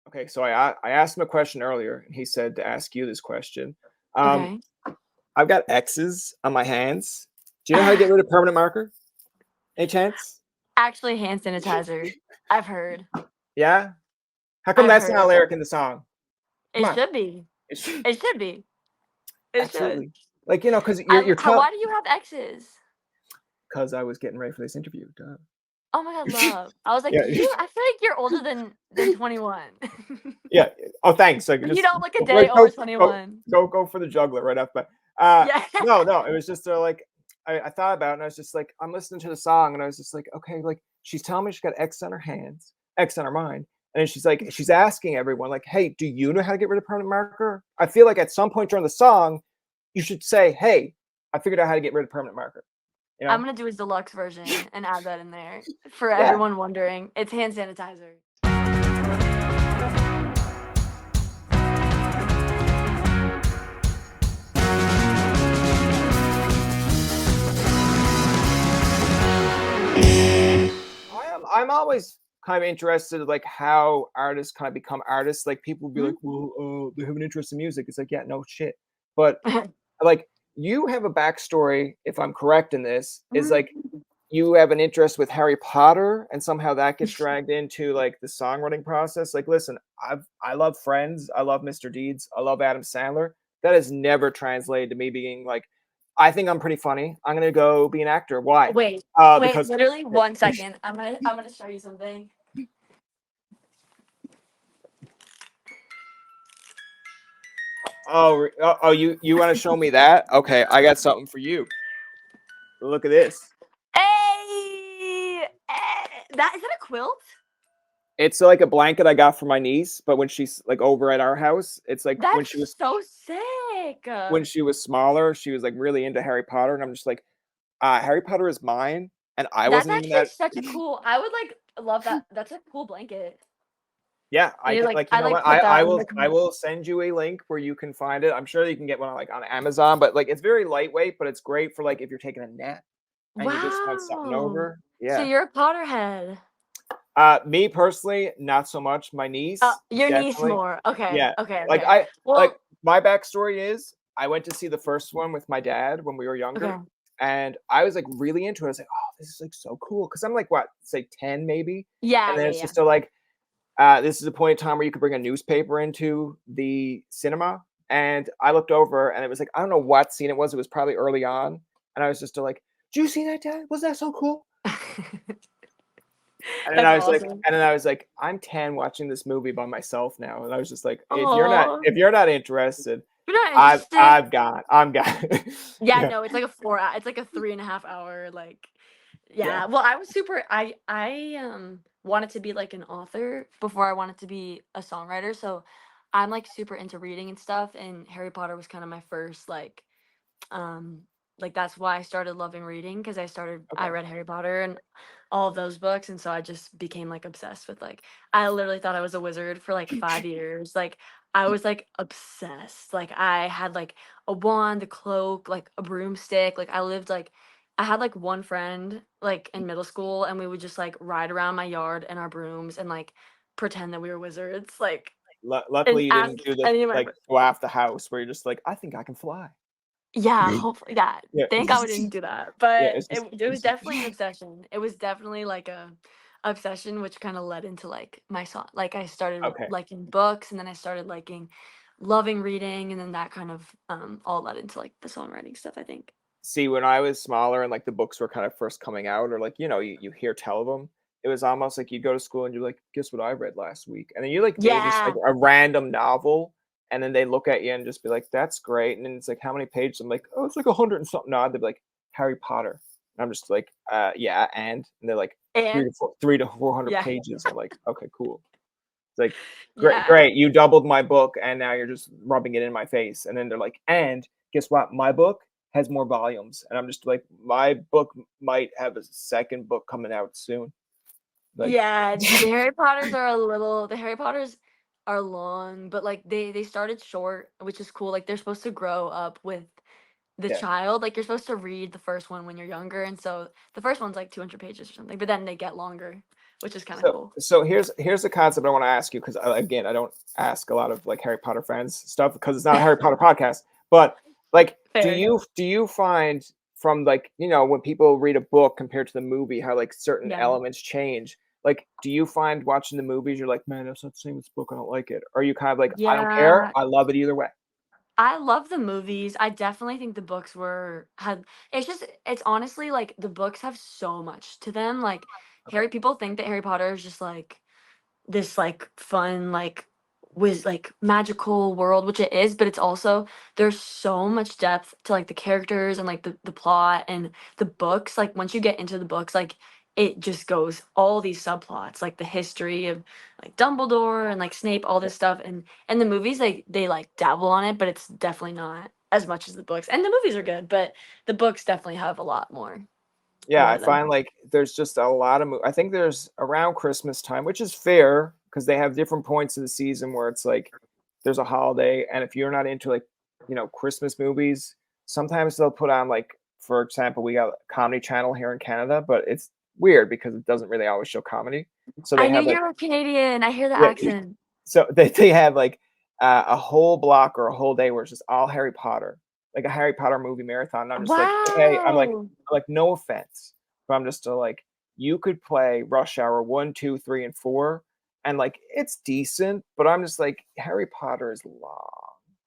Okay, so I asked him a question earlier, and he said to ask you this question. Um, Okay. I've got X's on my hands. Do you know how to get rid of permanent marker? Any chance? Actually, hand sanitizer. I've heard. Yeah? How come I've that's not a heard. lyric in the song? Come It on. should be. It should It should be. It should. absolutely. Like, because you're How? telling Why do you have X's? because I was getting ready for this interview, duh. Oh my god, love. I was like, Yeah. you. I feel like you're older than 21. Yeah. Oh, thanks. Like, You just don't look a day like, over 21. go for the juggler right off. But Yeah. no, it was just like I thought about it and I was just like, I'm listening to the song and I was just like, okay, like she's telling me she's got X on her hands, X on her mind. And then she's asking everyone, like, hey, do you know how to get rid of permanent marker? I feel like at some point during the song, you should say, hey, I figured out how to get rid of permanent marker. You I'm know? gonna do his deluxe version and add that in there for Yeah. everyone wondering. It's hand sanitizer. I'm always kind of interested in like how artists kind of become artists. Like people will be like, Mhm. well, they have an interest in music. It's like, yeah, no shit. But like you have a backstory, if I'm correct in this, is like you have an interest with Harry Potter and somehow that gets dragged into like the songwriting process. Like, listen, I love Friends, I love Mr. Deeds, I love Adam Sandler. That has never translated to me being like, I think I'm pretty funny. I'm gonna go be an actor. Why? Wait, Because literally 1 second. I'm gonna show you something. you want to show me that? Okay, I got something for you. Look at this. Hey, that is that a quilt? It's like a blanket I got for my niece, but when she's like over at our house, it's like That's so sick. when she was smaller, she was like really into Harry Potter, and I'm just like, Harry Potter is mine, and I That's wasn't even actually that. such a cool. I would like love that. That's a cool blanket. Yeah, And I you can like like you I know like what put that in the I will send you a link where you can find it. I'm sure you can get one on Amazon, but like it's very lightweight, but it's great for like if you're taking a nap and you just want something Wow. over. So Yeah. you're a Potterhead. Me personally, not so much. My niece, Your niece definitely. more. Okay. Yeah. Okay. Like Okay. like Well. my backstory is I went to see the first one with my dad when we were Okay. younger, and I was like really into it. I was like, oh, this is like so cool. Cause I'm like what, say 10 maybe. Yeah. And then Yeah. it's Yeah. just so like this is a point in time where you could bring a newspaper into the cinema. And I looked over and it was like, I don't know what scene it was. It was probably early on. And I was just like, did you see that, Dad? Was that so cool? And then That's I was like, awesome. I'm 10 watching this movie by myself now. And I was just like, Oh, if you're not interested, you're not interested. I'm gone. Yeah. Yeah. No. It's like a 4 hour. It's like a 3.5 hour. Like. Yeah. Yeah. Well, I was super. I wanted to be like an author before I wanted to be a songwriter. So I'm like super into reading and stuff. And Harry Potter was kind of my first um that's why I started loving reading because I Okay. read Harry Potter and all of those books, and so I just became like obsessed with like I literally thought I was a wizard for like 5 years. Like I was like obsessed. Like I had like a wand, a cloak, like a broomstick. Like I had like one friend like in middle school, and we would just like ride around my yard in our brooms and like pretend that we were wizards. Like Luckily and you ask didn't do the any of my like go off the house where you're just like, I think I can fly. Yeah, hopefully that. Yeah. Thank God we didn't do that. Yeah. But It's just it was definitely an obsession. It was definitely like a obsession, which kind of led into like my song. Like I started okay. liking books, and then I started loving reading, and then that kind of all led into like the songwriting stuff, I think. See, when I was smaller and like the books were kind of first coming out, or like, you hear tell of them, it was almost like you go to school and you're like, guess what I read last week? And then you like name just like Yeah. a random novel, and then they look at you and just be like, that's great. And then it's like, how many pages? I'm like, oh, it's like 100 and something odd. They'd be like, Harry Potter. And I'm just like, yeah, and they're like And 400 yeah. pages. I'm like, okay, cool. It's like, great, Yeah. great. You doubled my book, and now you're just rubbing it in my face. And then they're like, and guess what? My book has more volumes. And I'm just like, my book might have a second book coming out soon. Like, Yeah, the Harry Potters are long, but like they started short, which is cool. Like they're supposed to grow up with the yeah, child. Like you're supposed to read the first one when you're younger, and so the first one's like 200 pages or something, but then they get longer. which is kind of So cool. so here's the concept I want to ask you because again I don't ask a lot of like Harry Potter fans stuff because it's not a Harry Potter podcast. But like, Fair. do you find from like when people read a book compared to the movie how like certain Yeah. elements change? Like, do you find watching the movies you're like, man, that's not the same as the book. I don't like it. Or are you kind of like, I don't care. Yeah. I love it either way. I love the movies. I definitely think the books were had it's honestly like the books have so much to them. Like Okay. People think that Harry Potter is just like this like fun like magical world, which it is, but it's also there's so much depth to like the characters and like the plot and the books. Like once you get into the books, like it just goes all these subplots, like the history of like Dumbledore and like Snape, all this stuff. And the movies they like dabble on it, but it's definitely not as much as the books. And the movies are good, but the books definitely have a lot Yeah, more I to them. find like there's just a lot of I think there's around Christmas time, which is fair because they have different points of the season where it's like there's a holiday, and if you're not into like Christmas movies, sometimes they'll put on like, for example, we got a comedy channel here in Canada, but it's weird because it doesn't really always show comedy. So I they knew have you like were Canadian. I hear the yeah, accent. so they have like a whole block or a whole day where it's just all Harry Potter, like a Harry Potter movie marathon. And I'm just like, okay, Wow. I'm like, no offense, but I'm just like, you could play Rush Hour 1, 2, 3, and 4, and like it's decent, but I'm just like, Harry Potter is long,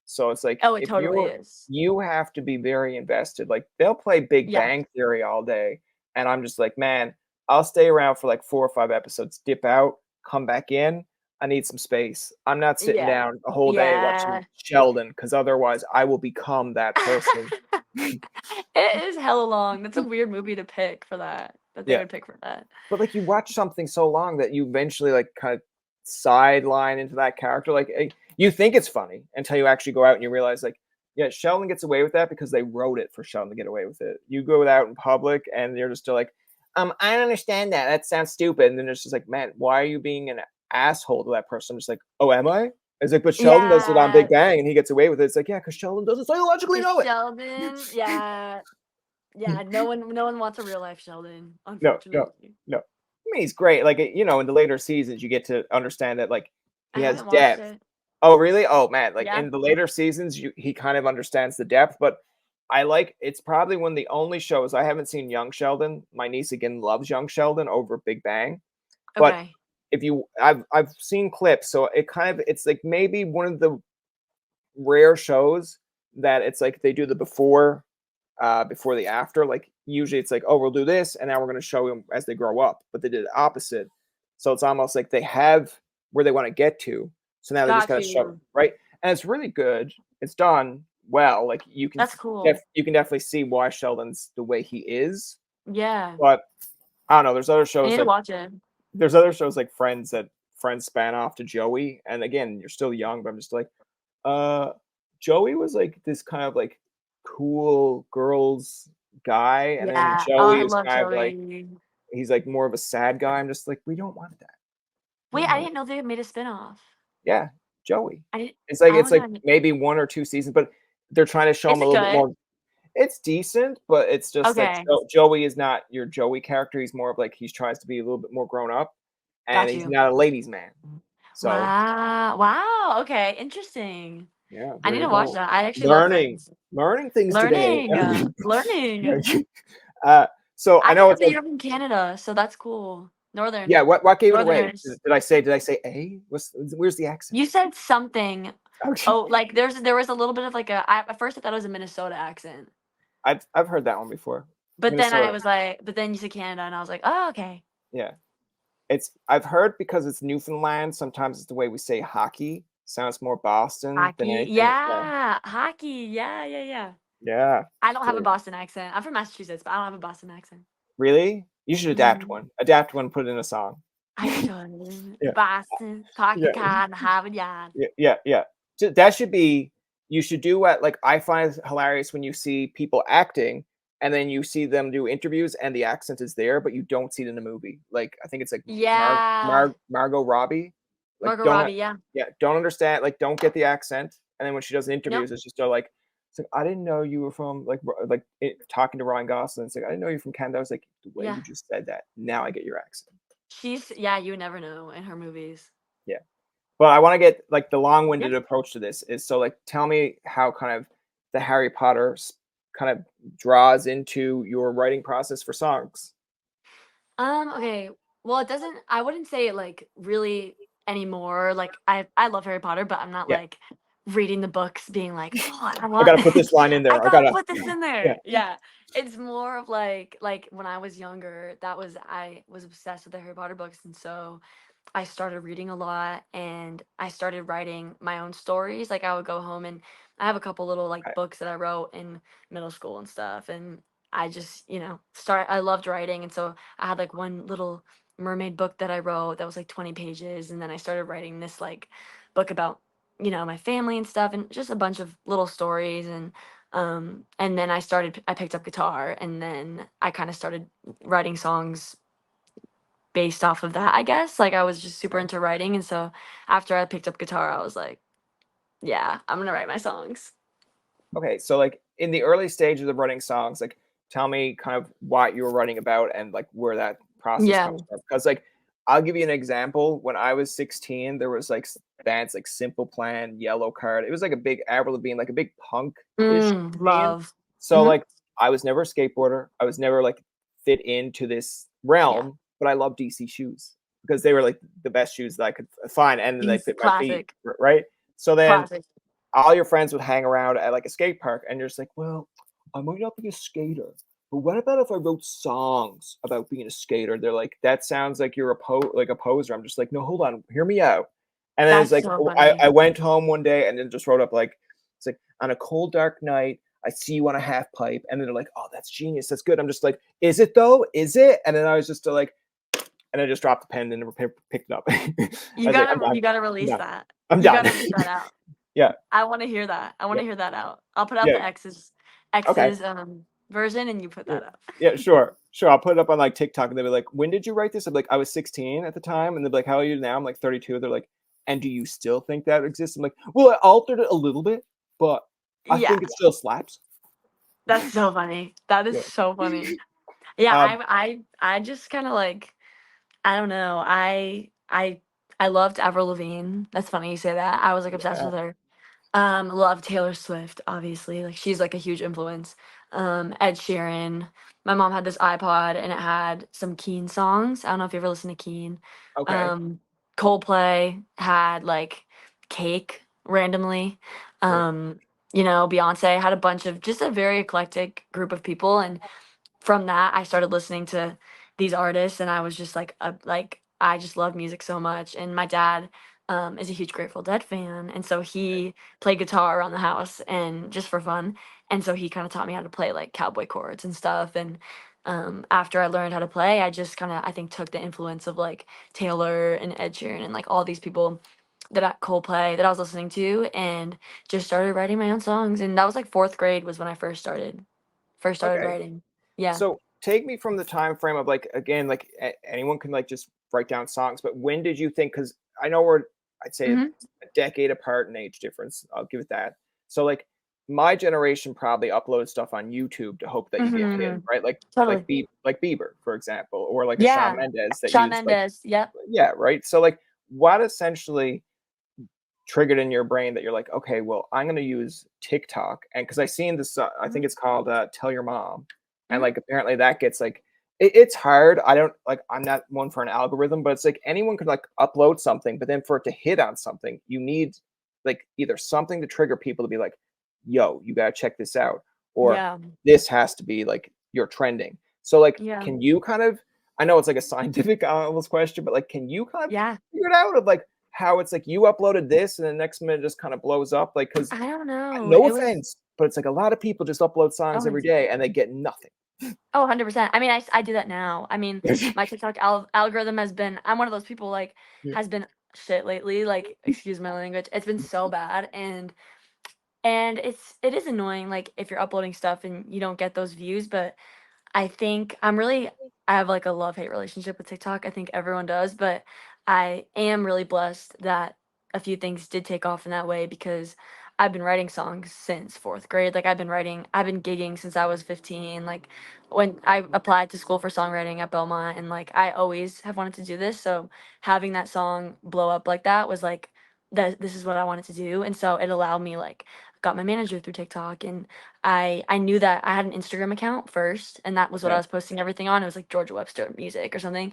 so it's like Oh, it if totally is. you have to be very invested. Like they'll play Big Yeah. Bang Theory all day, and I'm just like, man, I'll stay around for like 4 or 5 episodes, dip out, come back in. I need some space. I'm not sitting Yeah. down a whole day watching Yeah. Sheldon because otherwise I will become that person. It is hella long. That's a weird movie to pick for that they Yeah. would pick for that. But like you watch something so long that you eventually like kind of sideline into that character. Like you think it's funny until you actually go out and you realize like, yeah, Sheldon gets away with that because they wrote it for Sheldon to get away with it. You go out in public and you're just still like, I don't understand that. That sounds stupid. And then it's just like, man, why are you being an asshole to that person? I'm just like, oh, am I? It's like, but Sheldon does it on Yeah. Big Bang and he gets away with it. It's like, yeah, because Sheldon doesn't psychologically 'Cause know it. Sheldon, yeah. Yeah, no one wants a real life Sheldon, No, no, unfortunately. no. I mean, he's great. Like, in the later seasons, you get to understand that, like, I he has haven't watched depth. it. Oh, really? Oh, man. Like, Yeah. in the later seasons, he kind of understands the depth, but it's probably one of the only shows I haven't seen Young Sheldon. My niece again loves Young Sheldon over Big Bang. But Okay. if you, I've seen clips, so it's like maybe one of the rare shows that it's like they do the before the after. Like usually it's like, oh, we'll do this, and now we're going to show them as they grow up. But they did the opposite, so it's almost like they have where they want to get to. So now they just Got got to show you. right, and it's really good. It's done well. Like That's cool. you can definitely see why Sheldon's the way he is. Yeah. But I don't know. I need to watch it. There's other shows like Friends that Friends span off to Joey, and again, you're still young, but I'm just like, uh, Joey was like this kind of like cool girls guy, and then Yeah. Oh, Joey I is love kind of like Joey. he's like more of a sad guy. I'm just like, we don't want that. We Wait, don't I want didn't know they made a spinoff. yeah, Joey. I didn't It's Oh my like god. maybe 1 or 2 seasons, but they're trying to show Is him a it little bit good? more. It's decent, but it's just that Okay. Joey is not your Joey character. He's more of like he tries to be a little bit more grown up, and Got he's you. not a ladies' man. So Wow. Wow. Okay. Interesting. yeah, I there need you to watch go. that. I actually love Learning, Friends. learning things today. Learning. Learning. So I I know didn't know it's that like you're from Canada, so that's cool. yeah. Northern. What gave it away? Northerners. Did I say a? Where's the accent? You said something. Okay. Oh, like there was a little bit of like at first I thought it was a Minnesota accent. I've heard that one before. But then I Minnesota. was like, but then you said Canada and I was like, "Oh, okay." Yeah. I've heard because it's Newfoundland. Sometimes it's the way we say hockey. Sounds more Boston than Hockey. anything. Yeah. Yeah. Hockey. Yeah, yeah, yeah. Yeah. I don't have a So Boston accent. I'm from Massachusetts, but I don't have a Boston accent. really, you should adapt Mhm. one. Adapt one. Put it in a song. I should. Yeah. Boston, cocky Yeah. cotton, Harvard Yard. Yeah, yeah, yeah. That should be you should do what like I find it hilarious when you see people acting and then you see them do interviews and the accent is there, but you don't see it in the movie. Like I think it's like Yeah. Margot Robbie. Like Margot Robbie, yeah. don't understand, like don't get the accent. And then when she does Nope. interviews, it's just like it's like I didn't know you were from talking to Ryan Gosling. It's like I didn't know you're from Canada. I was like the way you Yeah. just said that. Now I get your accent. Yeah, you would never know in her movies. Yeah. But I want to get like the Yeah. long-winded approach to this is so like tell me how kind of the Harry Potter kind of draws into your writing process for songs. Okay. Well, it doesn't I wouldn't say it like really anymore. Like I love Harry Potter, but I'm not Yeah. like reading the books being like, "Oh, I I want gotta put this line in I there. I got to gotta put this in yeah. there." Yeah. It's more of like when I was younger, I was obsessed with the Harry Potter books, and so I started reading a lot and I started writing my own stories. Like I would go home and I have a couple little like Okay. books that I wrote in middle school and stuff. And I just, I loved writing. And so I had like one little mermaid book that I wrote that was like 20 pages. And then I started writing this like book about, my family and stuff and just a bunch of little stories. And then I picked up guitar and then I kind of started writing songs based off of that, I guess. Like I was just super Okay. into writing, and so after I picked up guitar, I was like, yeah, I'm gonna write my songs. Okay, so like in the early stages of writing songs, like tell me kind of what you were writing about and like where that process Yeah. comes from. Because like I'll give you an example. When I was 16, there was like bands like Simple Plan, Yellow Card. It was like a big Avril Lavigne, like a big punk-ish scene. Love. So Hmm. like I was never a skateboarder. I was never like fit into this Yeah. realm, but I love DC shoes because they were like the best shoes that I could find, and then they He's fit my feet, classic. right? So then Classic. all your friends would hang around at like a skate park, and you're just like, well, I might not be a skater, but what about if I wrote songs about being a skater? They're like, that sounds like you're like a poser. I'm just like, no, hold on, hear me out. And then it's That's like, so oh, funny. I went home one day and then just wrote up like, it's like on a cold dark night, I see you on a half pipe, and then they're like, oh, that's genius, that's good. I'm just like, is it though? Is it? And then I was just like, and I just dropped the pen and never picked it up. I was like, I'm done, You gotta I'm release done, that. I'm You done. gotta release that out. Yeah, I want to hear that. I want yeah, to hear that out. I'll put out yeah. the Okay. X's version, and you put Yeah. that up. Yeah, sure. Sure. I'll put it up on like TikTok and they'll be like, when did you write this? I'm like, I was 16 at the time. And they'll be like, how old are you now? I'm like 32. They're like, and do you still think that exists? I'm like, well, I altered it a little bit, but I Yeah, think it still slaps. that's so funny. That is Yeah. so funny. Yeah, Um, I just kind of like I don't know. I loved Avril Lavigne. That's funny you say that. I was like obsessed yeah. with her. Love Taylor Swift, obviously. Like she's like a huge influence. Ed Sheeran. My mom had this iPod and it had some Keen songs. I don't know if you ever listened to Keen. Okay. Um, Coldplay had like Cake randomly. Great. Beyonce had a bunch of just a very eclectic group of people and from that, I started listening to these artists, and I was just like I just love music so much. And my dad is a huge Grateful Dead fan, and so he played guitar around the house and just for fun. And so he kind of taught me how to play like cowboy chords and stuff. And after I learned how to play, I just kind of I think took the influence of like Taylor and Ed Sheeran and like all these people Coldplay that I was listening to, and just started writing my own songs. And that was like fourth grade was when I first started Okay. writing. Yeah. So take me from the time frame of like, again, like anyone can like just write down songs, but when did you think, because I know we're, I'd say Mhm. a decade apart in age difference. I'll give it that. So like my generation probably uploaded stuff on YouTube to hope that you get hit, Mhm. right? Totally. Like Bieber, for example, or like a Shawn Yeah. Mendes that Shawn used like, Mendes. Yep. yeah, right. So like what essentially triggered in your brain that you're like, okay, well, I'm going to use TikTok, and because I seen this, I Mhm. think it's called "Tell Your Mom," and Mhm. like apparently that gets like, it's hard. I don't like, I'm not one for an algorithm, but it's like anyone could like upload something, but then for it to hit on something, you need like either something to trigger people to be like, yo, you gotta check this out, or Yeah. this has to be like you're trending. So like, Yeah. can you kind of? I know it's like a scientific almost question, but like, can you kind of Yeah. figure it out of like how it's like you uploaded this and the next minute it just kind of blows up? Like, because I don't know. no It was offense, but it's like a lot of people just upload songs oh, every it's day and they get nothing. oh, 100%. I mean, I do that now. I mean, my TikTok algorithm has been I'm one of those people like Yeah. has been shit lately, like excuse my language. It's been so bad and it is annoying like if you're uploading stuff and you don't get those views, but I think I have like a love-hate relationship with TikTok. I think everyone does, but I am really blessed that a few things did take off in that way because I've been writing songs since 4th grade. Like I've been gigging since I was 15. Like when I applied to school for songwriting at Belmont, and like I always have wanted to do this. So having that song blow up like that was like that this is what I wanted to do. And so it allowed me like got my manager through TikTok, and I knew that I had an Instagram account first, and that was what I Okay. was posting everything on. It was like Georgia Webster music or something.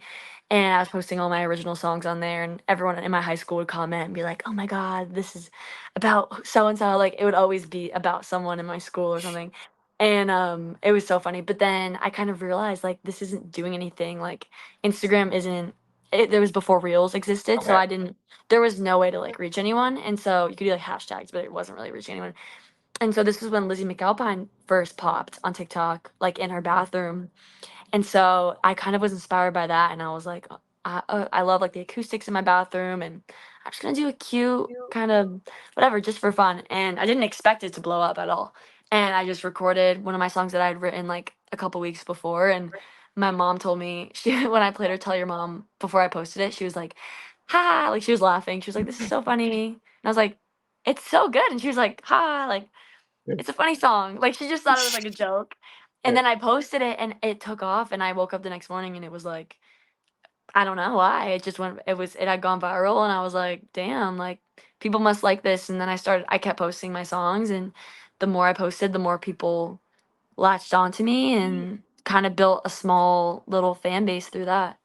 And I was posting all my original songs on there, and everyone in my high school would comment and be like, "Oh my God, this is about so and so." Like it would always be about someone in my school or something. And it was so funny. But then I kind of realized like this isn't doing anything. Like Instagram isn't it, there was before Reels existed, so Okay. I didn't there was no way to like reach anyone. And so you could do like hashtags, but it wasn't really reaching anyone. And so this was when Lizzie McAlpine first popped on TikTok, like in her bathroom, and so I kind of was inspired by that, and I was like, I love like the acoustics in my bathroom, and I'm just gonna do a cute kind of whatever just for fun. And I didn't expect it to blow up at all. And I just recorded one of my songs that I had written like a couple weeks before, and my mom told me she when I played her "Tell Your Mom" before I posted it, she was like, "Ha!" Like she was laughing. She was like, "This is so funny," and I was like, "It's so good," and she was like, "Ha!" Like Good. it's a funny song. Like, she just thought it was, like, a joke. And Yeah. then I posted it, and it took off, and I woke up the next morning, and it was, like I don't know why, it had gone viral, and I was like, "Damn, like, people must like this." And then I kept posting my songs, and the more I posted, the more people latched onto me and kinda built a small little fan base through that.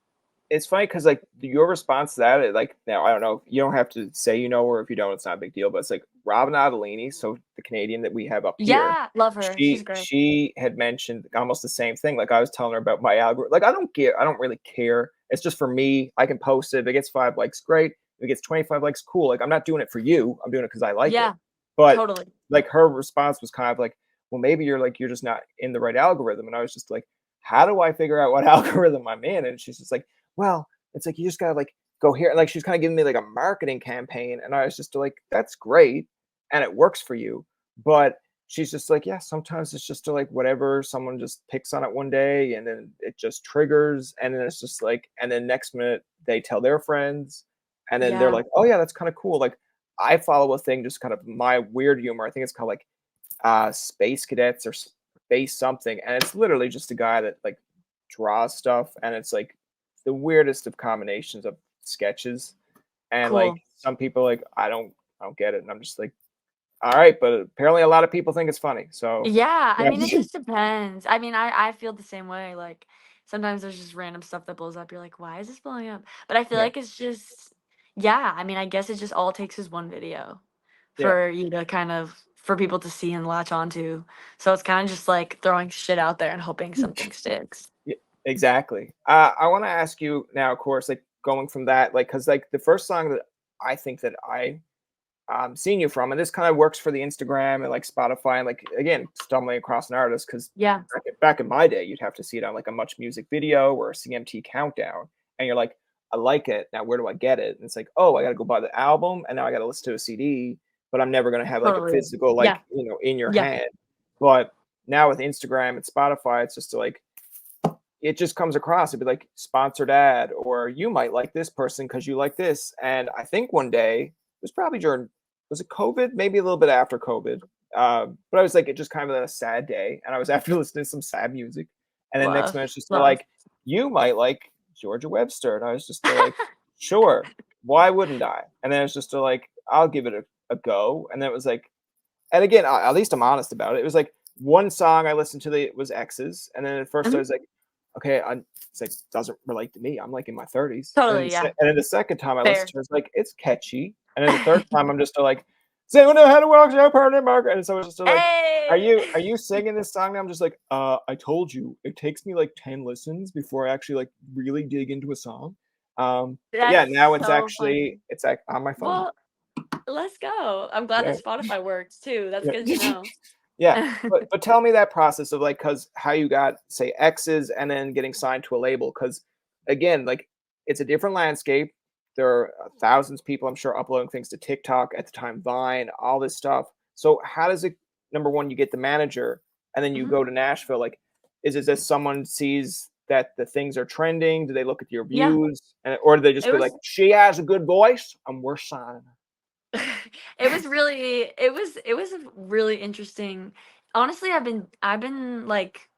It's funny because like your response to that, like now I don't know, you don't have to say you know, or if you don't, it's not a big deal. But it's like Robin Ottolini, so the Canadian that we have up here, Yeah, love her. She's great. she had mentioned almost the same thing. Like I was telling her about my algorithm. Like I don't really care. It's just for me. I can post it. If it gets 5 likes, great. If it gets 25 likes, cool. Like I'm not doing it for you. I'm doing it because I like it. Yeah, But totally. like her response was kind of like, well, maybe you're just not in the right algorithm. And I was just like, how do I figure out what algorithm I'm in? And she's just like, well, it's like you just gotta like go here. Like she's kind of giving me like a marketing campaign, and I was just like, that's great, and it works for you. But she's just like, yeah, sometimes it's just like whatever. Someone just picks on it one day, and then it just triggers, and then it's just like, and then next minute they tell their friends, and then they're Yeah, like, oh yeah, that's kind of cool. Like I follow a thing, just kind of my weird humor. I think it's called like Space Cadets or Space something, and it's literally just a guy that like draws stuff, and it's like the weirdest of combinations of sketches. And like cool. some people are like I don't get it, and I'm just like, all right, but apparently a lot of people think it's funny. So Yeah, I yeah, mean, it just depends. I mean, I feel the same way. Like sometimes there's just random stuff that blows up. You're like, why is this blowing up? But I feel yeah, like it's just, yeah. I mean, I guess it just all takes is one video yeah. for you to kind of for people to see and latch onto. So it's kind of just like throwing shit out there and hoping something sticks. Yeah, exactly. I want to ask you now, of course, like going from that, like, because like the first song that I think that I seeing you from, and this kind of works for the Instagram and like Spotify, and like again, stumbling across an artist because Yeah, back in my day, you'd have to see it on like a Much Music video or a CMT countdown, and you're like, I like it. Now, where do I get it? And it's like, oh, I got to go buy the album, and now I got to listen to a CD, but I'm never gonna have like a totally. physical, Yeah, like in your yeah, hand. But now with Instagram and Spotify, it's just like it just comes across. It'd be like sponsored ad, or you might like this person because you like this. And I think one day it was probably during was it COVID? Maybe a little bit after COVID. But I was like, it just kind of a sad day, and I was after listening to some sad music, and then next love, minute it's just love. like you might like Georgia Webster, and I was just like, sure, why wouldn't I? And then it's just like I'll give it a go, and then it was like, and again, at least I'm honest about it. It was like one song I listened to was X's, and then at first I Mhm. was like, okay, it's like doesn't relate to me. I'm like in my 30s, and Totally, yeah, and then the second time I listened fair. to it, it's like it's catchy, and then the third time I'm just like, say when I had to walk out permanent marker, and so it's just like, Hey, are you singing this song? And I'm just like, I told you, it takes me like 10 listens before I actually like really dig into a song. But yeah, that's now so funny. it's like on my phone. Well, let's go. I'm glad Yeah, that Spotify works too. That's yeah. good to know. Yeah, but tell me that process of like, cause how you got say X's and then getting signed to a label, cause again, like it's a different landscape. There are thousands of people, I'm sure, uploading things to TikTok at the time, Vine, all this stuff. So how does it? Number one, you get the manager, and then you Mhm. go to Nashville. Like, is it that someone sees that the things are trending? Do they look at your Yeah, views, and or do they just it be like, was she has a good voice, and we're signing her? it was really interesting. Honestly, I've been like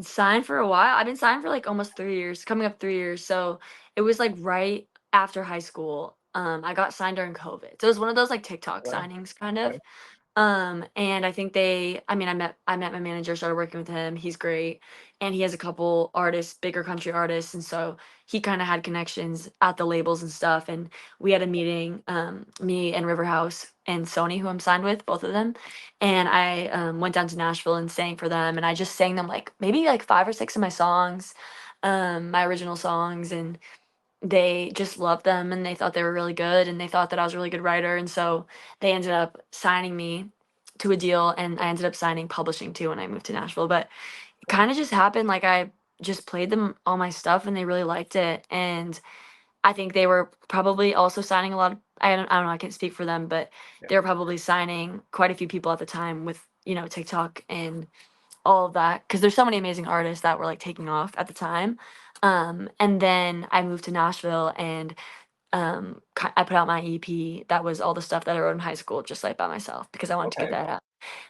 signed for a while. I've been signed for like almost 3 years, coming up 3 years. So it was like right after high school. I got signed during COVID. So it was one of those like TikTok Wow. signings kind of. Okay. And I think I mean, I met my manager, started working with him. He's great. And he has a couple artists, bigger country artists. And so he kind of had connections at the labels and stuff. And we had a meeting, me and Riverhouse and Sony, who I'm signed with, both of them. And I went down to Nashville and sang for them. And I just sang them like maybe like 5 or 6 of my songs, my original songs. And they just loved them and they thought they were really good and they thought that I was a really good writer, and so they ended up signing me to a deal, and I ended up signing publishing too when I moved to Nashville. But it kind of just happened, like I just played them all my stuff and they really liked it. And I think they were probably also signing a lot of, I don't know, I can't speak for them, but Yeah. they were probably signing quite a few people at the time with, TikTok and all of that, because there's so many amazing artists that were like taking off at the time. And then I moved to Nashville and I put out my EP. That was all the stuff that I wrote in high school, just like by myself, because I wanted to get Okay. that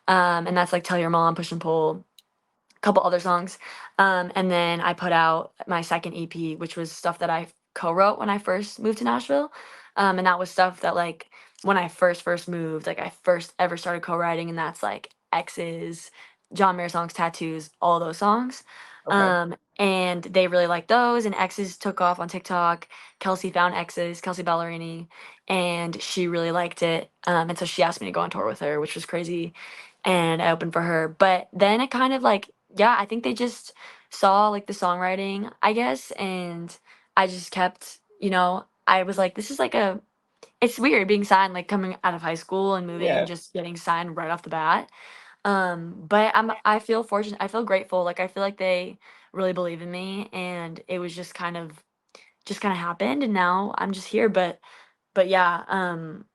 out. And that's like Tell Your Mom, Push and Pull, couple other songs. And then I put out my second EP, which was stuff that I co-wrote when I first moved to Nashville. And that was stuff that like when I first moved, like I first ever started co-writing, and that's like X's, John Mayer songs, Tattoos, all those songs. Okay. And they really liked those, and X's took off on TikTok. Kelsey found X's, Kelsey Ballerini, and she really liked it. And so she asked me to go on tour with her, which was crazy, and I opened for her. But then it kind of like, yeah, I think they just saw like the songwriting, I guess, and I just kept, I was like, this is like it's weird being signed, like coming out of high school and moving and Yeah. just getting signed right off the bat. But I feel fortunate, I feel grateful, like I feel like they really believe in me, and it was just kind of happened, and now I'm just here. But yeah,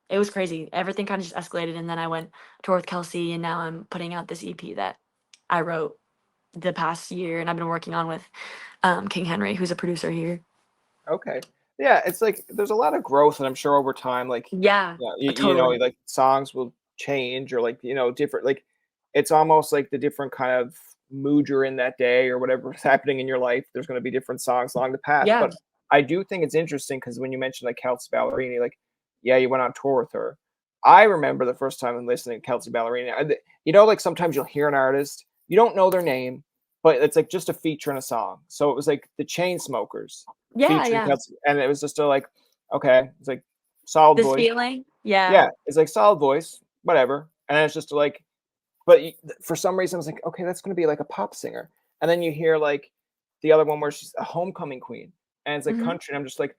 it was crazy. Everything kind of just escalated, and then I went tour with Kelsey, and now I'm putting out this EP that I wrote the past year, and I've been working on with King Henry, who's a producer here. Okay. Yeah, it's like there's a lot of growth, and I'm sure over time, like, Yeah, yeah, totally. like songs will change or like, different. Like, it's almost like the different kind of mood you're in that day or whatever's happening in your life. There's going to be different songs along the path. Yeah, But I do think it's interesting because when you mentioned like Kelsey Ballerini, like, yeah, you went on tour with her. I remember the first time I'm listening to Kelsey Ballerini. Like sometimes you'll hear an artist, you don't know their name, but it's like just a feature in a song. So it was like the Chainsmokers yeah, featuring yeah. Kelsey, and it was just like, okay, it's like solid This voice. feeling, yeah, Yeah, it's like solid voice, whatever. And then it's just like, but for some reason, I was like, okay, that's going to be like a pop singer. And then you hear like the other one where she's a homecoming queen, and it's like hmm country. And I'm just like,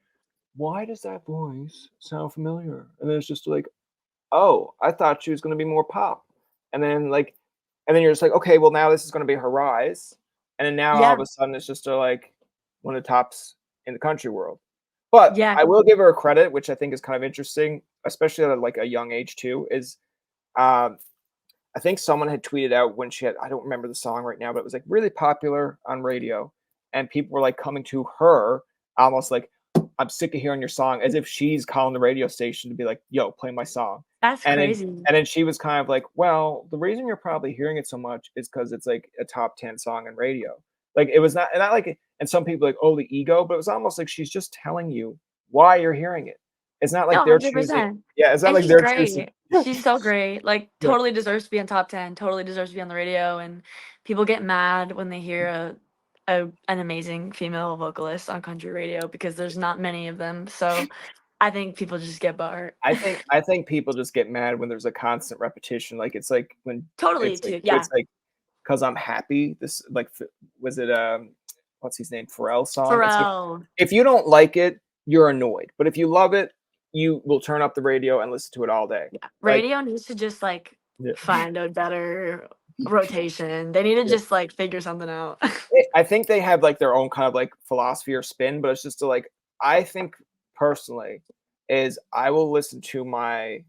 why does that voice sound familiar? And then it's just like, oh, I thought she was going to be more pop. And then like, and then you're just like, okay, well now this is going to be her rise. And then now all yeah, of a sudden it's just like one of the tops in the country world. But yeah, I will give her a credit, which I think is kind of interesting, especially at like a young age too. Is um, I think someone had tweeted out when she had, I don't remember the song right now, but it was like really popular on radio, and people were like coming to her almost like, I'm sick of hearing your song, as if she's calling the radio station to be like, yo, play my song. that's And then crazy. and then she was kind of like, well, the reason you're probably hearing it so much is because it's like a top 10 song on radio. Like it was not like, and some people like, oh, the ego, but it was almost like she's just telling you why you're hearing it. It's not No, like they're choosing. 100%. Yeah, it's not And like she's they're choosing. great. She's so great. Like, Yeah. totally deserves to be on top 10, totally deserves to be on the radio. And people get mad when they hear an amazing female vocalist on country radio because there's not many of them. So I think people just get butthurt. I think people just get mad when there's a constant repetition. Like it's like when Totally, it's like too. it's Yeah. like because I'm happy. This like was it what's his name, Pharrell song? It's like Pharrell. if you don't like it, you're annoyed. But if you love it, you will turn up the radio and listen to it all day. Yeah. Like Radio needs to just like yeah, find a better rotation. They need to yeah. just like figure something out. I think they have like their own kind of like philosophy or spin, but it's just to like I think personally is I will listen to my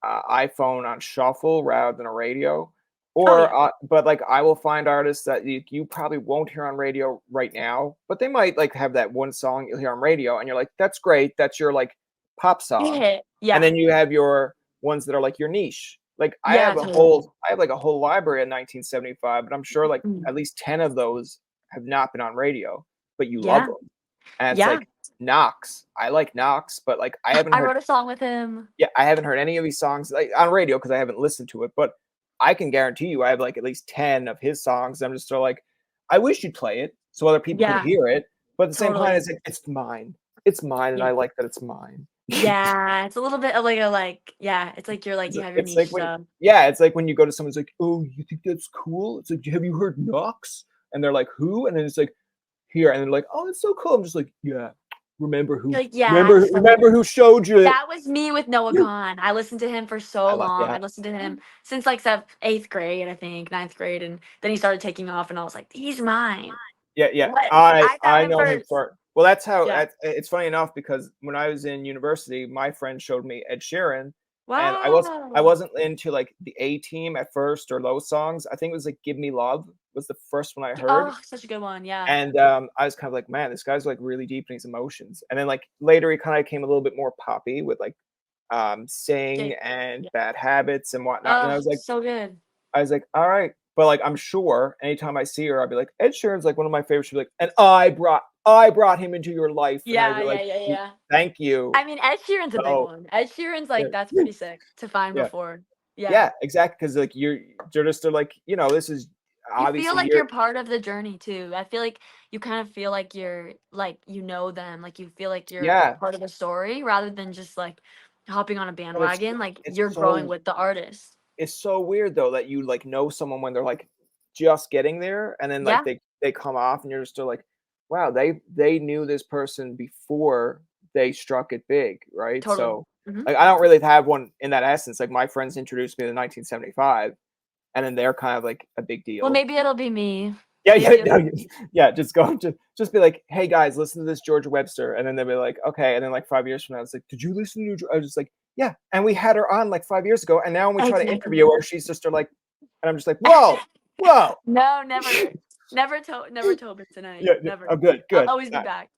iPhone on shuffle rather than a radio. Oh, yeah. But like I will find artists that you probably won't hear on radio right now, but they might like have that one song you'll hear on radio, and you're like, that's great, that's your like pop song, Yeah. and Yeah. then you have your ones that are like your niche. Like Yeah, totally. I have like a whole library in 1975, but I'm sure like Mm. at least 10 of those have not been on radio, but you love Yeah. them. And it's Yeah. like Knox. I like Knox, but like I wrote a song with him. I haven't heard any of these songs like on radio because I haven't listened to it, but I can guarantee you I have like at least 10 of his songs. I'm just sort of like, I wish you'd play it so other people could Yeah, hear it. But at the same point, totally. it's like it's mine. It's mine, and Yeah. I like that it's mine. Yeah, it's a little bit of like yeah, it's like you're like you have your It's niche like when stuff. yeah, it's like when you go to someone's like, "Oh, you think that's cool?" It's like, "Have you heard Knox?" And they're like, "Who?" And then it's like, "Here." And they're like, "Oh, it's so cool." I'm just like, "Yeah, You're like, yeah, so remember who showed you it." that was me with Noah Kahan. I listened to him for so I like long. I yeah. listened to him since like 8th grade, I think, ninth grade, and then he started taking off, and I was like, he's mine. Yeah, yeah. What? I I found I him know him first. for well, that's how Yeah. it's funny enough because when I was in university, my friend showed me Ed Sheeran, and I Wow. wasn't into, like, the A Team at first or those songs. I think it was, like, Give Me Love was the first one I heard, Oh, such a good one. Yeah. and, I was kind of like, "Man, this guy's, like, really deep in his emotions." And then, like, later he kinda became a little bit more poppy with, like, Sing Jake. and Yeah. Bad Habits and whatnot, and Oh, so good. I was like, "All right." But, like, I'm sure anytime I see her, I'll be like, "Ed Sheeran's, like, one of my favorites." She'll be like, "And I brought him into your life." And I'd Yeah, be yeah, like, yeah, "Mm, yeah. thank you." I mean, Ed Sheeran's a big So, one. Ed Sheeran's yeah. like that's pretty sick to find Yeah. before. Yeah. Yeah, exactly. Because like, they're like, this is You feel obviously like you're you're part of the journey too. I feel like you kind of feel like you're like you know them, like you feel like you're a yeah, part of the story rather than just like hopping on a but bandwagon. Like it's you're growing with the artist. it's so weird though that you, like, know someone when they're, like, just getting there, and then, like, Yeah, they come off and you're just still like, "Wow, they knew this person before they struck it big," right? totally. So, Hmm. like, I don't really have one in that essence, like, my friends introduced me to 1975, and then they're kind of, like, a big Well, deal. maybe it'll be me. Yeah, yeah, Maybe it'll no, be me. yeah, just be like, "Hey, guys, listen to this George Webster," and then they'll be like, "Okay," and then, like, 5 years from now, it's like, "Did you listen to Geo" I was just like, "Yeah, and we had her on, like, 5 years ago, and now when we try to interview Exactly. her, she's just like" and I'm just like, "Whoa, whoa." No, never, never Tobin tonight. Yeah, yeah, Never. oh, good, I'll good, always be back.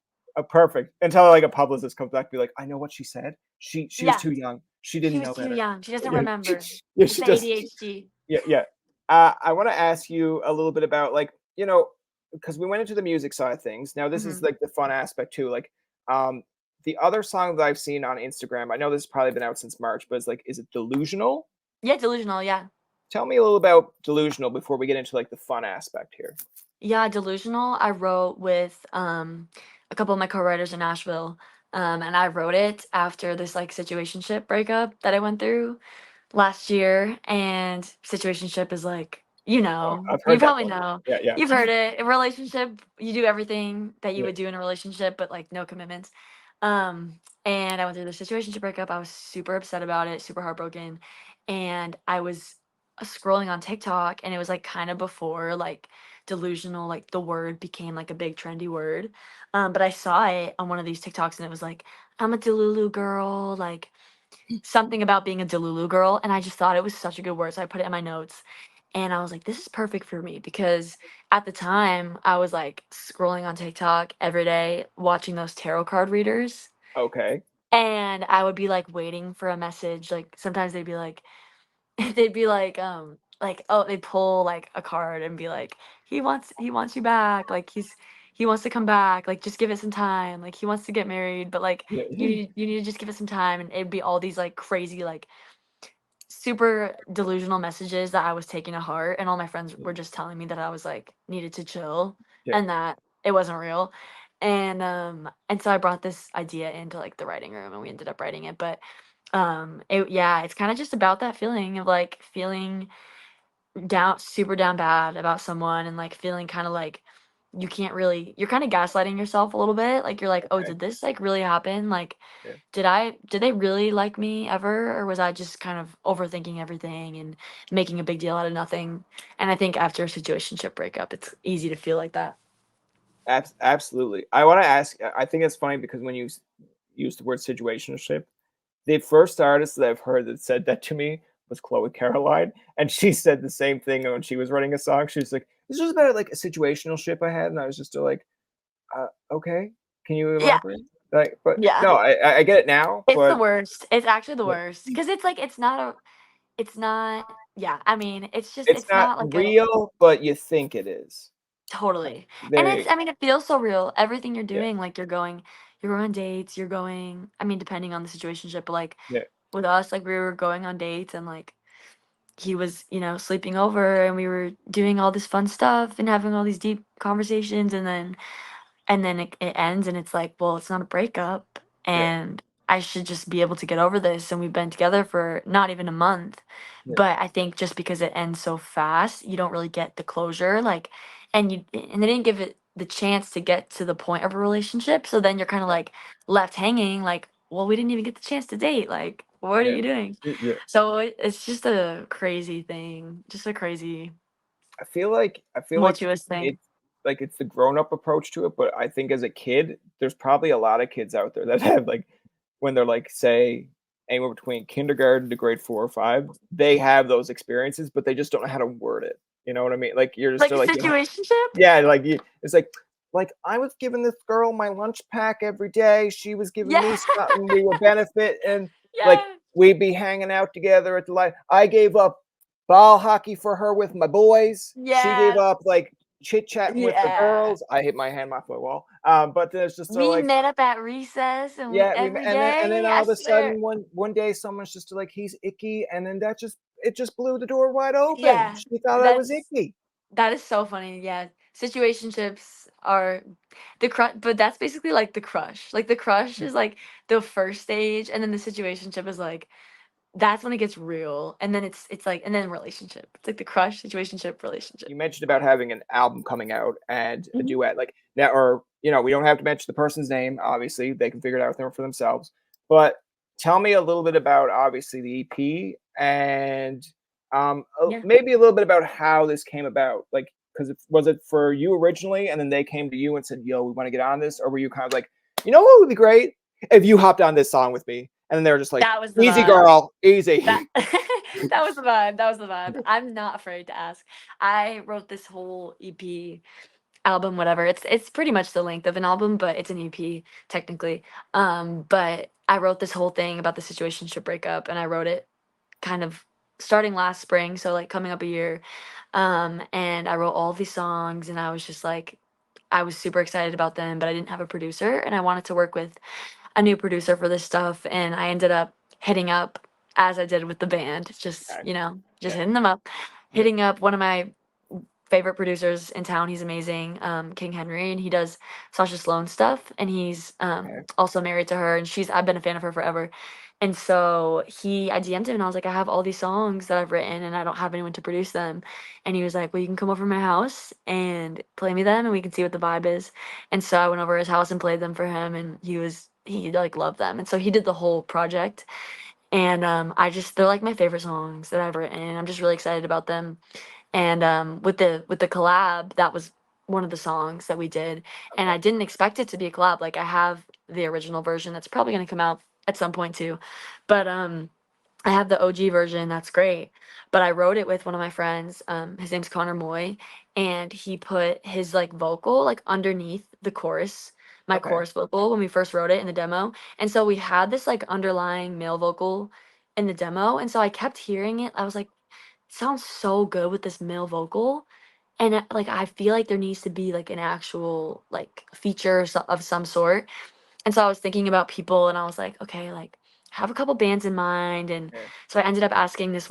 perfect, until, like, a publicist comes back and be like, "I know what she said. She was Yeah, too young. She she didn't was know too better." young. She doesn't Yeah. remember. Yeah, It's she the just ADHD. yeah, yeah. I wanna ask you a little bit about, like, because we went into the music side of things. Now this is, Hmm. like, the fun aspect too, like, um, the other song that I've seen on Instagram, I know this has probably been out since March, but it's like, is it Delusional? Yeah, delusional. Yeah. Tell me a little about Delusional before we get into, like, the fun aspect here. Yeah, Delusional, I wrote with a couple of my co-writers in Nashville. And I wrote it after this like situationship breakup that I went through last year. And situationship is like, Oh, I've you heard that probably one. know. Yeah, yeah, You've heard it. A relationship, you do everything that you yeah, would do in a relationship, but like no commitments. And I went through the situationship breakup. I was super upset about it, super heartbroken. And I was scrolling on TikTok and it was like kind of before like delusional, like the word became like a big trendy word. But I saw it on one of these TikToks and it was like, I'm a Delulu girl, like something about being a Delulu girl. And I just thought it was such a good word. So I put it in my notes and I was like, this is perfect for me because at the time I was like scrolling on TikTok every day, watching those tarot card readers. okay. And I would be like waiting for a message. Like sometimes they'd be like, they'd be like, oh, they pull like a card and be like, he wants you back. Like he wants to come back. Like just give it some time. Like he wants to get married, but like Yeah, yeah, you need to just give it some time. And it'd be all these like crazy, like super delusional messages that I was taking to heart. And all my friends were just telling me that I was like needed to chill yeah. and that it wasn't real. And so I brought this idea into like the writing room and we ended up writing it. But yeah, it's kind of just about that feeling of like feeling down super down bad about someone and like feeling kind of like you can't really you're kind of gaslighting yourself a little bit. Like you're like, "Oh, Okay, did this like really happen? Like yeah. did they really like me ever or was I just kind of overthinking everything and making a big deal out of nothing?" And I think after a situationship breakup, it's easy to feel like that. Absolutely. I wanna ask I think it's funny because when you use the word situationship, the first artist that I've heard that said that to me was Chloe Caroline, and she said the same thing when she was writing a song. She was like, "This was about, like, a situational ship I had," and I was just like, okay. Can you Yeah. elaborate?" Like, but Yeah. no, I get it now, It's the but worst. It's actually the yeah, worst because it's like it's not yeah, I mean, it's it's not not like a real, but you think it is. totally. And There you it's go. I mean, it feels so real. Everything you're Yeah, doing, like you're going on dates, you're going I mean, depending on the situationship, but like yeah, with us, like we were going on dates and like he was, you know, sleeping over and we were doing all this fun stuff and having all these deep conversations and then it ends and it's like, well, it's not a breakup yeah, and I should just be able to get over this. And we've been together for not even a month. yeah, But I think just because it ends so fast, you don't really get the closure. Like, and they didn't give it the chance to get to the point of a relationship. So then you're kind of yeah, like left hanging, like, well, we didn't even get the chance to date. Like, what are yeah, you doing? yeah. So it's just a crazy thing, just a crazy, I feel like tumultuous thing. it's like it's the grown-up approach to it, but I think as a kid, there's probably a lot of kids out there that have, like when they're, like, say, anywhere between kindergarten to grade 4 or 5, they have those experiences, but they just don't know how to word it, you know what I mean? Like, you're just Like a still like, situationship? yeah, like, you it's like, "I was giving this girl my lunch pack every day, she was giving Yeah. me something, we were benefit and, like, Yeah. we'd be hanging out together at the I gave up ball hockey for her with my boys, she gave Yeah. up, like, chit-chatting with the Yeah. girls." I hit my hand off the wall, but then it's just so, We like, met up at recess and we yeah, we every and then day, all I of a swear. sudden, one day, someone's just like, "He's icky," and then it just blew the door wide open. Yeah. She thought I was That's icky. that is so funny, yeah. Situationships are the crush but that's basically like the crush. Like the crush is like the first stage and then the situationship is like that's when it gets real and then it's like and then relationship. It's like the crush, situationship, relationship. You mentioned about having an album coming out and a Mhm. duet like that, or we don't have to mention the person's name. Obviously, they can figure it out for themselves. But tell me a little bit about obviously the EP and Yeah. maybe a little bit about how this came about. Like, because was it for you originally, and then they came to you and said, "Yo, we want to get on this," or were you kind of like, you know what would be great if you hopped on this song with me, and then they were just like, That was the "Easy, vibe. girl, That easy." that was the vibe, that was the vibe. I'm not afraid to ask. I wrote this whole EP, album, whatever. It's pretty much the length of an album, but it's an EP technically. But I wrote this whole thing about the situationship breakup, and I wrote it kind of starting last spring, so like coming up a year. And I wrote all these songs, and I was just like, I was super excited about them, but I didn't have a producer, and I wanted to work with a new producer for this stuff, and I ended up hitting up as I did with the band, just, Okay. you know, just Yeah. hitting them up, Yeah. hitting up one of my favorite producers in town. He's amazing, King Henry, and he does Sasha Sloan stuff, and he's Okay. also married to her, and I've been a fan of her forever. And so I DM'd him, and I was like, I have all these songs that I've written, and I don't have anyone to produce them. And he was like, well, you can come over to my house and play me them, and we can see what the vibe is. And so I went over to his house and played them for him, and he like loved them, and so he did the whole project. And they're like my favorite songs that I've written. And I'm just really excited about them. And with the collab, that was one of the songs that we did. And Okay. I didn't expect it to be a collab. Like I have the original version that's probably gonna come out at some point too. But I have the OG version, that's great. But I wrote it with one of my friends. His name's Connor Moy, and he put his like vocal like underneath the chorus, my Okay. chorus vocal when we first wrote it in the demo. And so we had this like underlying male vocal in the demo. And so I kept hearing it. I was like, sounds so good with this male vocal. And like I feel like there needs to be like an actual like feature of some sort. And so I was thinking about people and I was like, okay, like have a couple bands in mind. And Yeah. so I ended up asking this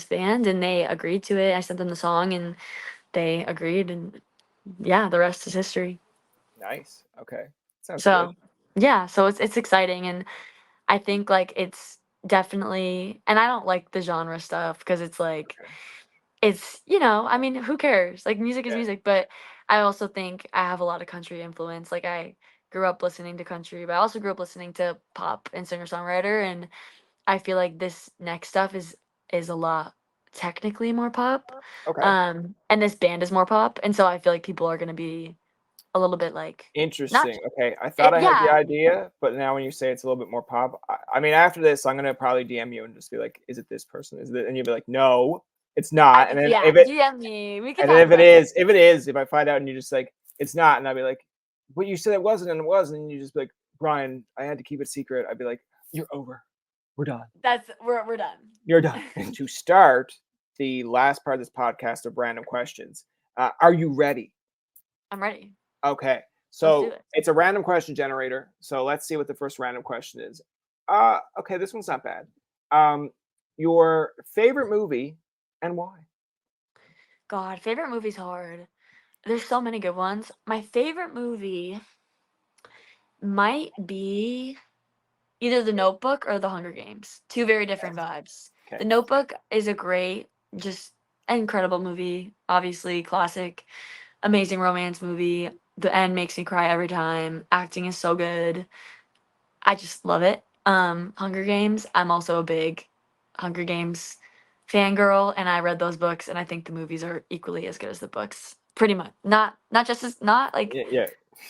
band and they agreed to it. I sent them the song and they agreed and yeah, the rest is history. Nice. Okay. Sounds good. So yeah, so it's exciting and I think like it's definitely and I don't like the genre stuff because it's like Okay. it's you know, I mean, who cares? Like music is Yeah. music, but I also think I have a lot of country influence. Like I grew up listening to country, but I also grew up listening to pop and singer-songwriter and I feel like this next stuff is a lot technically more pop. Okay. And this band is more pop, and so I feel like people are going to be a little bit like not Interesting. Okay. I thought I had the yeah, idea, but now when you say it's a little bit more pop, I mean, after this, I'm gonna probably DM you and just be like, "Is it this person? Is it?" And you'll be like, "No, it's not." And then yeah, if it, DM me. We can and then talk if it about it. is, if I find out and you're just like, "It's not," and I'll be like, "But you said it wasn't, and it was," and you just be like, Brian, I had to keep it secret, I'd be like, "You're over. We're done. We're done. You're done." And to start the last part of this podcast of random questions, are you ready? I'm ready. Okay. Let's do So it. it's a random question generator. So let's see what the first random question is. Okay, this one's not bad. Um, your favorite movie and why? God, favorite movie's hard. There's so many good ones. My favorite movie might be either The Notebook or The Hunger Games. Two very different Yes. vibes. Okay. The Notebook is a great, just incredible movie. Obviously, classic, amazing romance movie. The end makes me cry every time. Acting is so good. I just love it. Hunger Games. I'm also a big Hunger Games fangirl, and I read those books, and I think the movies are equally as good as the books. Pretty much. Not just as not like Yeah, yeah,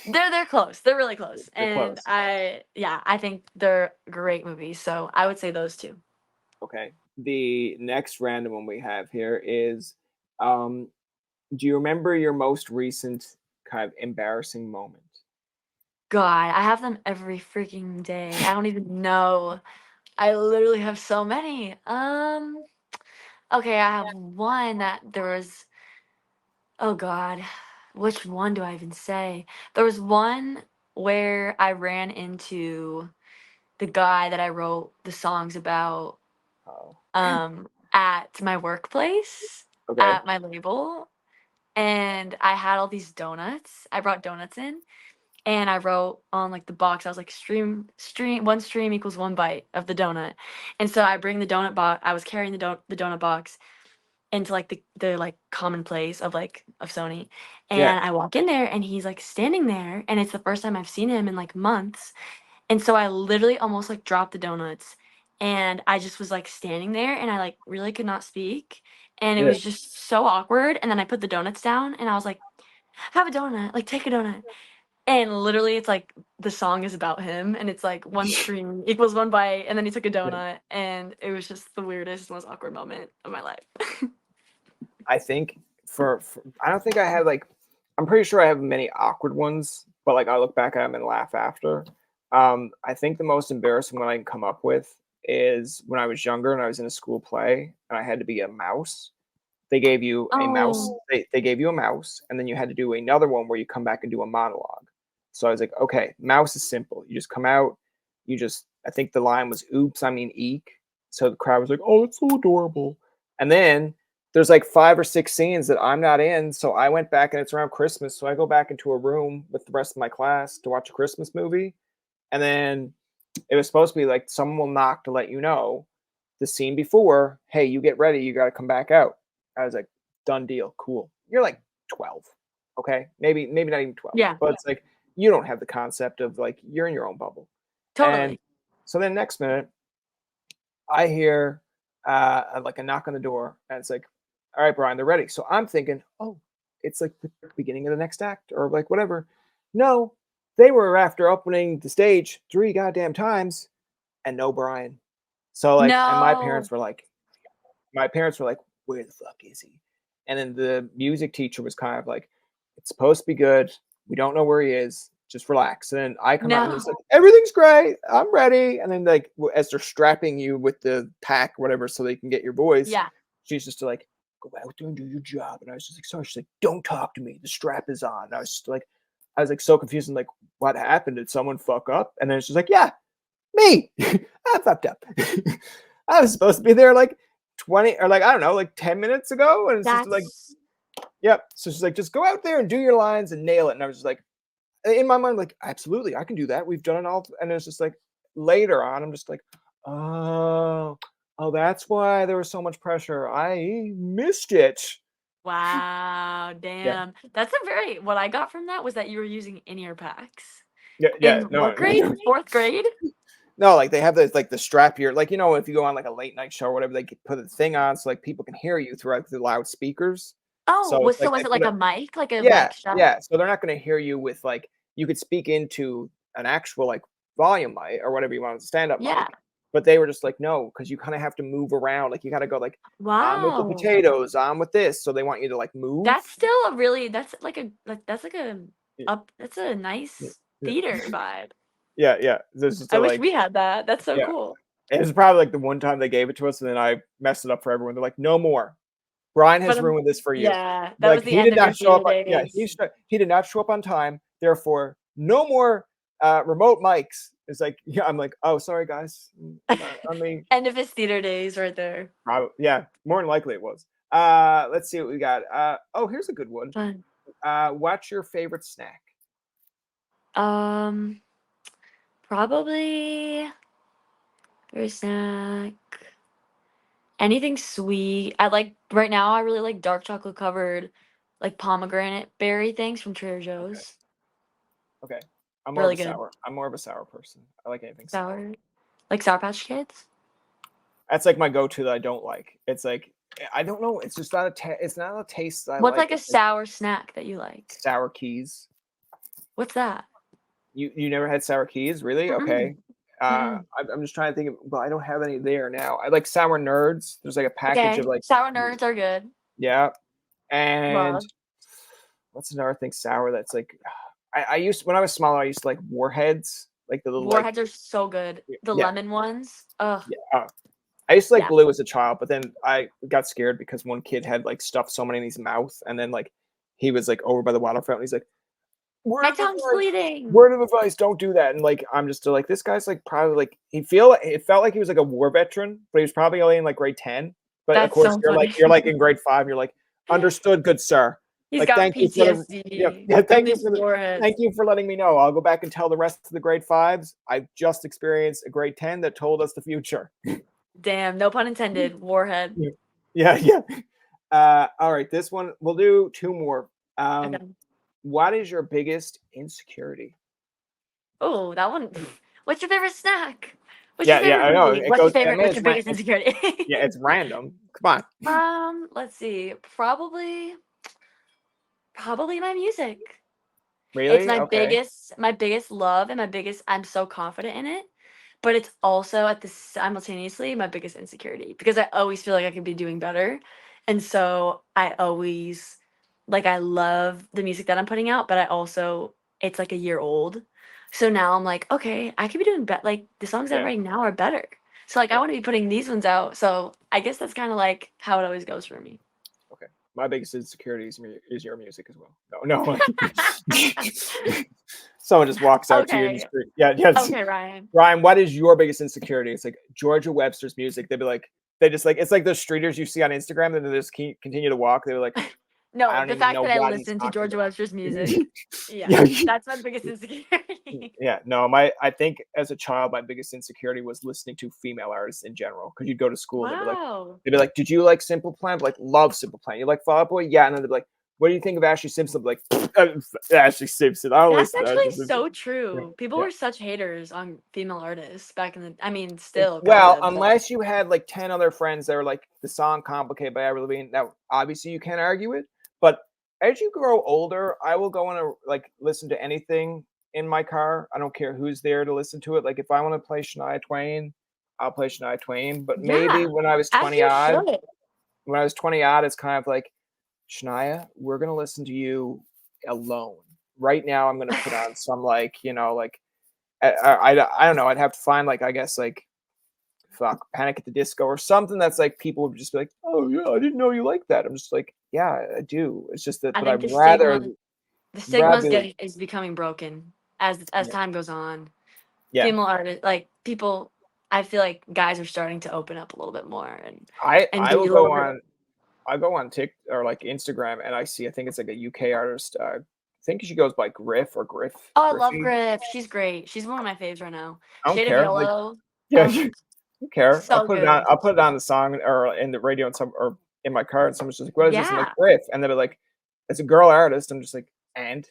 they're close. They're really close. they're And close. I think they're great movies. So I would say those two. Okay. The next random one we have here is, um, do you remember your most recent kind of embarrassing moment? God, I have them every freaking day. I don't even know. I literally have so many. Okay, I have one that there was oh God. Which one do I even say? There was one where I ran into the guy that I wrote the songs about Oh, at my workplace okay. at my label, and I had all these donuts. I brought donuts in, and I wrote on like the box. I was like, stream one stream equals one bite of the donut, and so I bring the donut box. I was carrying the donut box into like the like common place of like of Sony, Yeah. and I walk in there, and he's like standing there, and it's the first time I've seen him in like months, and so I literally almost like dropped the donuts, and I just was like standing there, and I like really could not speak, and it Yeah. was just so awkward. And then I put the donuts down, and I was like, "Have a donut, like take a donut." And literally, it's like the song is about him, and it's like one stream equals one bite, and then he took a Yeah. donut, and it was just the weirdest, most awkward moment of my life. I think for I don't think I have like I'm pretty sure I have many awkward ones, but like I look back at them and laugh after. I think the most embarrassing one I can come up with is when I was younger and I was in a school play and I had to be a mouse. They gave you a mouse. Oh, They gave you a mouse, and then you had to do another one where you come back and do a monologue. So I was like, okay, mouse is simple. You just come out. You just I think the line was "Oops, I mean eek." So the crowd was like, "Oh, it's so adorable." And then there's like 5 or 6 scenes that I'm not in. So I went back, and it's around Christmas. So I go back into a room with the rest of my class to watch a Christmas movie. And then it was supposed to be like someone will knock to let you know the scene before, hey, you get ready, you got to come back out. I was like, done deal, cool. You're like 12, okay? Maybe not even 12, yeah, but it's like you don't have the concept of like you're in your own bubble. And totally. so then next minute, I hear like a knock on the door, and it's like, all right, Brian, they're ready. So I'm thinking, oh, it's like the beginning of the next act or like whatever. No, they were after opening the stage 3 goddamn times and no Brian. So like, and No. my parents were like, where the fuck is he? And then the music teacher was kind of like, it's supposed to be good. We don't know where he is. Just relax. And then I come out and it's No. like, everything's great. I'm ready. And then like as they're strapping you with the pack, whatever, so they can get your voice, Yeah. she's just like, go out there and do your job. And I was just like, sorry. She's like, don't talk to me. The strap is on. And I was like so confused and like, what happened? Did someone fuck up? And then she's like, yeah, me. I fucked up. I was supposed to be there like 20 or like I don't know, like 10 minutes ago. And it's just like, That's yep. So she's like, just go out there and do your lines and nail it. And I was just like, in my mind, like, absolutely, I can do that. We've done it all. And it's just like later on, I'm just like, oh, oh, that's why there was so much pressure. I missed it. wow, Yeah. damn. That's a very what I got from that was that you were using in-ear packs. Yeah. In Yeah. what No. grade? 4th grade? No, like they have this like the strap here, like if you go on like a late night show or whatever, they could put a thing on so like people can hear you through like the loudspeakers. Oh, So it's like was they it put like it, a mic? Like a yeah, mic strap? yeah. So they're not going to hear you with like you could speak into an actual like volume mic or whatever you want, stand up Yeah. mic, but they were just like no, because you kind of have to move around, like you got to go like I'm with the Wow. potatoes, I'm with this, so they want you to like move. That's still a really that's like a that's like a Yeah, up that's a yeah, nice yeah. theater vibe. Yeah. This is I to wish like, we had that. That's so yeah. cool. It was probably like the one time they gave it to us, and then I messed it up for everyone. They're like, "No more. Brian But has ruined this for you." yeah, that was Like the he end did of your not show up. theater Yeah, days. he did not show up on time. Therefore, no more remote mics. It's like, yeah, I'm like, oh, sorry guys. I mean, End of his theater days right there. probably, yeah, more than likely it was. Let's see what we got. Oh, here's a good one. Fun. What's your favorite snack? Um, probably for a snack. Anything sweet. I like right now I really like dark chocolate covered like pomegranate berry things from Trader Okay, Joe's. okay. I'm more of Really a good. sour. I'm more of a sour person. I like anything sour. Sour. Like Sour Patch Kids? That's like my go-to that I don't like. It's like I don't know. It's just not it's not a taste that I What's like. like a It's like sour snack that you like? sour keys. What's that? You never had sour keys, really? Mm-mm. Okay. Mm-mm. I'm just trying to think of. Well, I don't have any there now. I like sour nerds. There's like a package of Okay. like, Sour nerds are good. yeah. And Love. what's another thing sour that's like, I used when I was smaller. I used to like warheads, like the little like, Warheads are so good. The yeah, lemon ones. Ugh. yeah. I used to like Yeah. blue as a child, but then I got scared because one kid had like stuffed so many in his mouth, and then like he was like over by the water fountain. He's like, My word of tongue's advice, bleeding. word of advice, don't do that. And like I'm just like, this guy's like probably like it felt like he was like a war veteran, but he was probably only in like grade 10. But of That's course so funny. you're like in grade 5, you're like, understood, good sir. He's Like got thank you for the PTSD yeah, from thank you these for the warheads. thank you for letting me know. I'll go back and tell the rest of the grade 5s. I just experienced a grade 10 that told us the future. Damn, no pun intended. Warhead. Yeah. Yeah. All right, this one we'll do 2 more. Okay. What is your biggest insecurity? Oh, that one. What's your favorite snack? What's your Yeah, favorite I know. food? It What's your goes. I favorite? mean, What's your biggest insecurity? yeah, it's random. Come on. Let's see. Probably my music. It's Really? my Okay. biggest love and my biggest I'm so confident in it, but it's also at the simultaneously my biggest insecurity because I always feel like I could be doing better. And so I always like I love the music that I'm putting out, but I also it's like a year old. So now I'm like, okay, I could be doing better. Like the songs I'm Yeah. writing now are better. So like I Yeah. want to be putting these ones out. So I guess that's kind of like how it always goes for me. Okay. My biggest insecurity is your music as well. No. Someone just walks out to you in the Okay. street. Yeah. Yes. Okay, Ryan. Ryan, what is your biggest insecurity? It's like Georgia Webster's music. They'd be like, they just like it's like those streeters you see on Instagram, and then they just continue to walk. They're like, I No, don't the even fact know that I what he's listen to talking Georgia about. Webster's music, yeah, Yeah. that's my biggest insecurity. Yeah, no, I think as a child, my biggest insecurity was listening to female artists in general. Because you'd go to school and Wow, they'd be like, "Did you like Simple Plan?" I'd be like, love Simple Plan. You like Fall Out Boy? Yeah. And then they'd be like, "What do you think of Ashley Simpson?" I'd be like, Ashley Simpson. I don't that's listen to actually Ashley Simpson. so Yeah, true. People yeah. were such haters on female artists back in the. I mean, still kind Well, of, but unless you had like 10 other friends that were like the song "Complicated" by Avril Lavigne, now obviously you can't argue it. But as you grow older, I will go and like listen to anything in my car. I don't care who's there to listen to it. Like if I want to play Shania Twain, I'll play Shania Twain. But maybe yeah, as you should. when I was 20 odd, it's kind of like Shania, we're gonna listen to you alone. Right now, I'm gonna put on some like like I don't know. I'd have to find like I guess like fuck Panic at the Disco or something that's like people would just be like, oh yeah, I didn't know you like that. I'm just like, yeah, I do. It's just that, I but think I'd rather is becoming broken as yeah, time goes on. yeah. Female artists, like people, I feel like guys are starting to open up a little bit more and I will be a little go bit. on. I go on Tik or like Instagram and I see. I think it's like a UK artist. I think she goes by Griff or Oh, I love Griffy. Griff. She's great. She's one of my faves right now. I don't Shade of care. Like Yellow. yeah, Oh, you don't care. I'll so put it on. good. I'll put it on the song or in the radio and some or in my car and someone's just like, what is this? I'm like Yeah. Griff, and they're like, it's a girl artist. I'm just like, and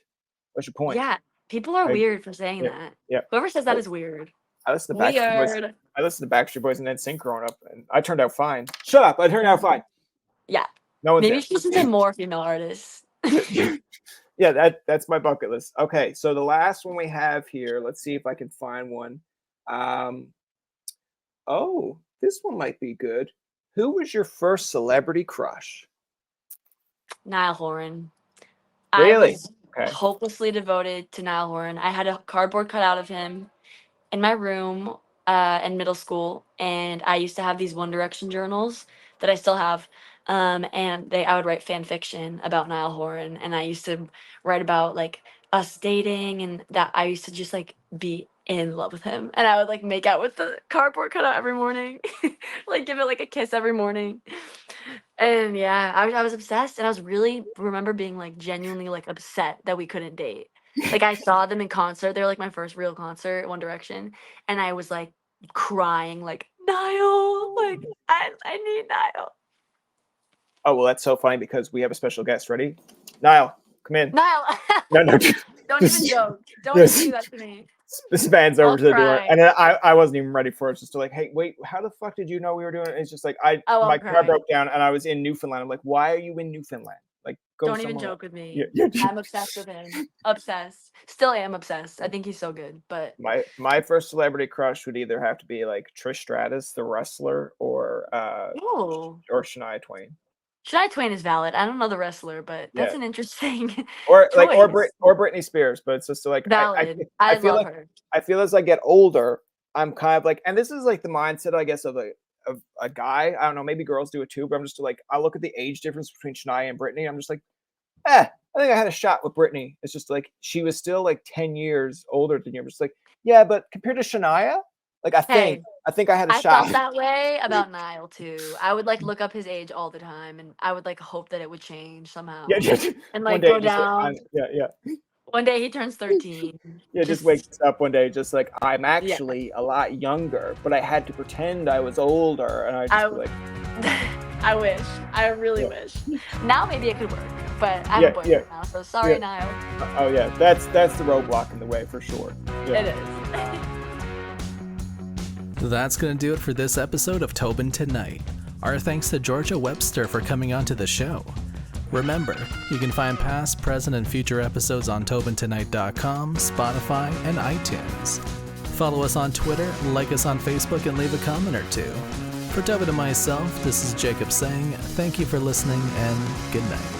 what's your point? Yeah. People are Like, weird for saying yeah, that. yeah. Whoever says I, that is weird. I listened to Backstreet Boys. Weird. I listened to Backstreet Boys and NSYNC growing up, and I turned out fine. Shut up! I turned out fine. Yeah. No one's Maybe you there. should listen to more female artists. Yeah, that's my bucket list. Okay, so the last one we have here. Let's see if I can find one. Um, oh, this one might be good. Who was your first celebrity crush? Niall Horan. I Really? was Okay. hopelessly devoted to Niall Horan. I had a cardboard cutout of him in my room in middle school, and I used to have these One Direction journals that I still have. And I would write fan fiction about Niall Horan, and I used to write about like us dating, and that I used to just like be in love with him, and I would like make out with the cardboard cutout every morning, like give it like a kiss every morning. And yeah, I was obsessed, and I was really remember being like genuinely like upset that we couldn't date. Like I saw them in concert. They were like my first real concert, One Direction, and I was like crying, like Niall, like I need Niall. Oh well, that's so funny because we have a special guest. Ready? Niall, come in. Niall, No, no. don't even joke. Don't even This do that to me. this man's over I'll to the door, cry. and then I wasn't even ready for it. It's just like, hey, wait, how the fuck did you know we were doing it? It's just like Oh, my I'll car cry. broke down, and I was in Newfoundland. I'm like, why are you in Newfoundland? Like, go Don't even somewhere else. joke with Yeah, me. yeah. I'm obsessed with him. Obsessed. Still am obsessed. I think he's so good. But My first celebrity crush would either have to be like Trish Stratus, the wrestler, oh, or Shania Twain. Shania Twain is valid. I don't know the wrestler, but Yeah, that's an interesting or like choice. Or Britney Spears. But it's just like Valid. I I feel love like her. I feel as I get older, I'm kind of like, and this is like the mindset, I guess, of a guy. I don't know, maybe girls do it too, but I'm just like, I look at the age difference between Shania and Britney. I'm just like, I think I had a shot with Britney. It's just like she was still like 10 years older than you. I'm just like, yeah, but compared to Shania, like Hey, I think I had a I felt shot. that way about Niall too. I would like look up his age all the time, and I would like hope that it would change Yeah, somehow just and one like day, go just like, down. yeah. One day he turns 13. Yeah, just wakes Just up one day, just like, I'm yeah. actually a lot younger, but I had to pretend I was older, and I I just be w- like, I wish. I really yeah, wish. Now maybe it could work, but I have a yeah, boyfriend now, so yeah. sorry, Niall. Oh yeah, that's the roadblock in the way for sure. Yeah. It is. That's going to do it for this episode of Tobin Tonight. Our thanks to Georgia Webster for coming onto the show. Remember, you can find past, present, and future episodes on TobinTonight.com, Spotify, and iTunes. Follow us on Twitter, like us on Facebook, and leave a comment or two. For Tobin and myself, this is Jacob saying thank you for listening and good night.